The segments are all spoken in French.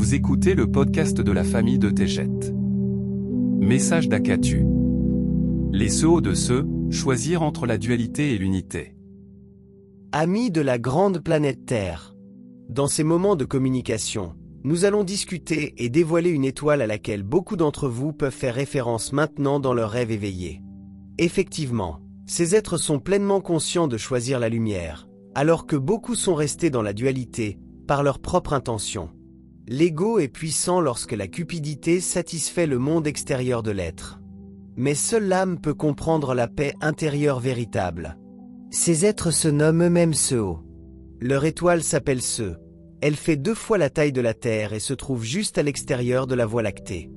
Vous écoutez le podcast de la famille de Tejet. Message d'Akatu. Les Sceaux de ceux, choisir entre la dualité et l'unité. Amis de la grande planète Terre. Dans ces moments de communication, nous allons discuter et dévoiler une étoile à laquelle beaucoup d'entre vous peuvent faire référence maintenant dans leurs rêves éveillés. Effectivement, ces êtres sont pleinement conscients de choisir la lumière, alors que beaucoup sont restés dans la dualité, par leur propre intention. L'ego est puissant lorsque la cupidité satisfait le monde extérieur de l'être. Mais seule l'âme peut comprendre la paix intérieure véritable. Ces êtres se nomment eux-mêmes Sceaux. Leur étoile s'appelle Sceaux. Elle fait 2 fois la taille de la Terre et se trouve juste à l'extérieur de la Voie lactée.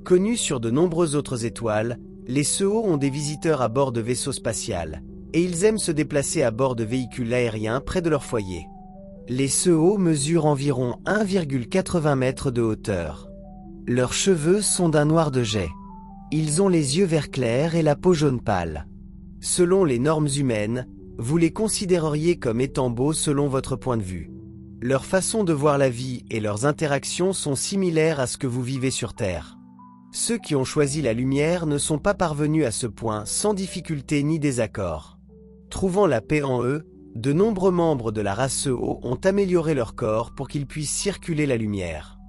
Connus sur de nombreuses autres étoiles, les Sceaux ont des visiteurs à bord de vaisseaux spatials, et ils aiment se déplacer à bord de véhicules aériens près de leur foyer. Les Sceaux mesurent environ 1,80 mètres de hauteur. Leurs cheveux sont d'un noir de jais. Ils ont les yeux vert clair et la peau jaune pâle. Selon les normes humaines, vous les considéreriez comme étant beaux selon votre point de vue. Leur façon de voir la vie et leurs interactions sont similaires à ce que vous vivez sur Terre. Ceux qui ont choisi la lumière ne sont pas parvenus à ce point sans difficulté ni désaccord. Trouvant la paix en eux, de nombreux membres de la race Sceaux ont amélioré leur corps pour qu'ils puissent circuler la lumière.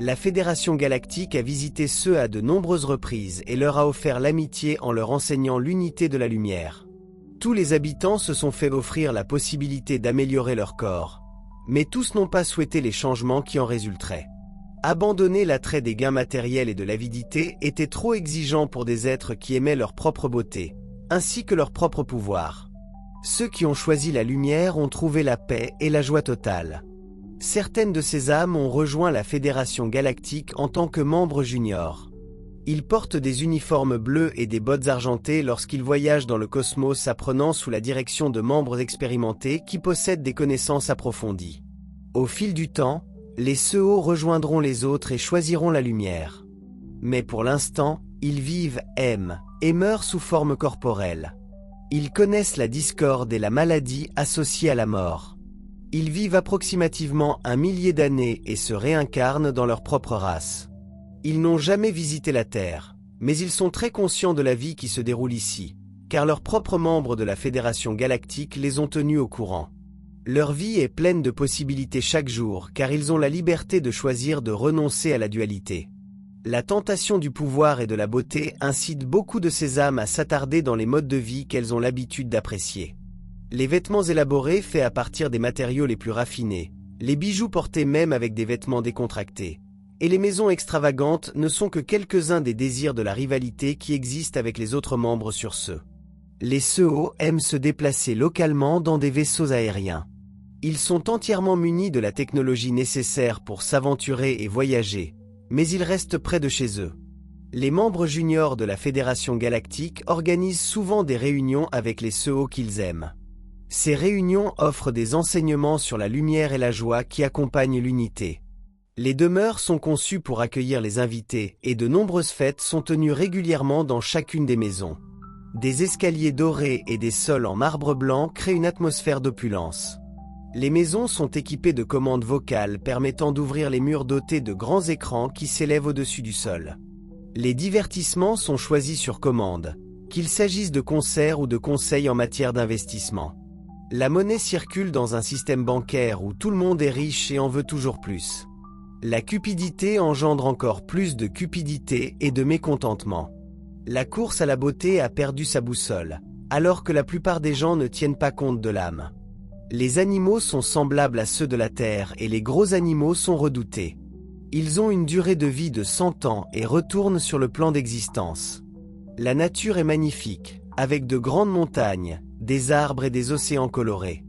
La Fédération Galactique a visité Sceaux à de nombreuses reprises et leur a offert l'amitié en leur enseignant l'unité de la lumière. Tous les habitants se sont fait offrir la possibilité d'améliorer leur corps, mais tous n'ont pas souhaité les changements qui en résulteraient. Abandonner l'attrait des gains matériels et de l'avidité était trop exigeant pour des êtres qui aimaient leur propre beauté, ainsi que leur propre pouvoir. Ceux qui ont choisi la lumière ont trouvé la paix et la joie totale. Certaines de ces âmes ont rejoint la Fédération Galactique en tant que membres juniors. Ils portent des uniformes bleus et des bottes argentées lorsqu'ils voyagent dans le cosmos apprenant sous la direction de membres expérimentés qui possèdent des connaissances approfondies. Au fil du temps, les Sceaux rejoindront les autres et choisiront la lumière. Mais pour l'instant, ils vivent, aiment et meurent sous forme corporelle. Ils connaissent la discorde et la maladie associées à la mort. Ils vivent approximativement 1 millier d'années et se réincarnent dans leur propre race. Ils n'ont jamais visité la Terre, mais ils sont très conscients de la vie qui se déroule ici, car leurs propres membres de la Fédération Galactique les ont tenus au courant. Leur vie est pleine de possibilités chaque jour, car ils ont la liberté de choisir de renoncer à la dualité. La tentation du pouvoir et de la beauté incite beaucoup de ces âmes à s'attarder dans les modes de vie qu'elles ont l'habitude d'apprécier. Les vêtements élaborés faits à partir des matériaux les plus raffinés, les bijoux portés même avec des vêtements décontractés, et les maisons extravagantes ne sont que quelques-uns des désirs de la rivalité qui existent avec les autres membres sur Sceaux. Les Sceaux aiment se déplacer localement dans des vaisseaux aériens. Ils sont entièrement munis de la technologie nécessaire pour s'aventurer et voyager, mais ils restent près de chez eux. Les membres juniors de la Fédération Galactique organisent souvent des réunions avec les Sceaux qu'ils aiment. Ces réunions offrent des enseignements sur la lumière et la joie qui accompagnent l'unité. Les demeures sont conçues pour accueillir les invités et de nombreuses fêtes sont tenues régulièrement dans chacune des maisons. Des escaliers dorés et des sols en marbre blanc créent une atmosphère d'opulence. Les maisons sont équipées de commandes vocales permettant d'ouvrir les murs dotés de grands écrans qui s'élèvent au-dessus du sol. Les divertissements sont choisis sur commande, qu'il s'agisse de concerts ou de conseils en matière d'investissement. La monnaie circule dans un système bancaire où tout le monde est riche et en veut toujours plus. La cupidité engendre encore plus de cupidité et de mécontentement. La course à la beauté a perdu sa boussole, alors que la plupart des gens ne tiennent pas compte de l'âme. Les animaux sont semblables à ceux de la Terre et les gros animaux sont redoutés. Ils ont une durée de vie de 100 ans et retournent sur le plan d'existence. La nature est magnifique, avec de grandes montagnes, des arbres et des océans colorés.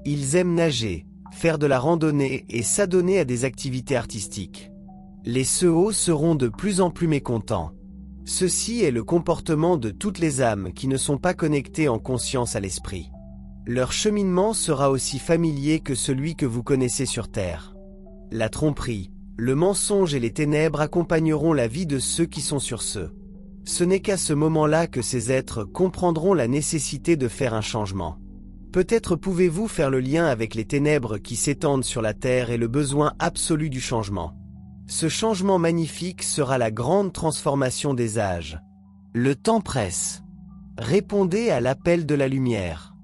Ils aiment nager, faire de la randonnée et s'adonner à des activités artistiques. Les Sceaux seront de plus en plus mécontents. Ceci est le comportement de toutes les âmes qui ne sont pas connectées en conscience à l'esprit. Leur cheminement sera aussi familier que celui que vous connaissez sur Terre. La tromperie, le mensonge et les ténèbres accompagneront la vie de ceux qui sont sur Sceaux. Ce n'est qu'à ce moment-là que ces êtres comprendront la nécessité de faire un changement. Peut-être pouvez-vous faire le lien avec les ténèbres qui s'étendent sur la Terre et le besoin absolu du changement. Ce changement magnifique sera la grande transformation des âges. Le temps presse. Répondez à l'appel de la lumière.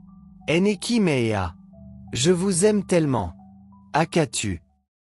Eneki Mea. Je vous aime tellement. Akatu.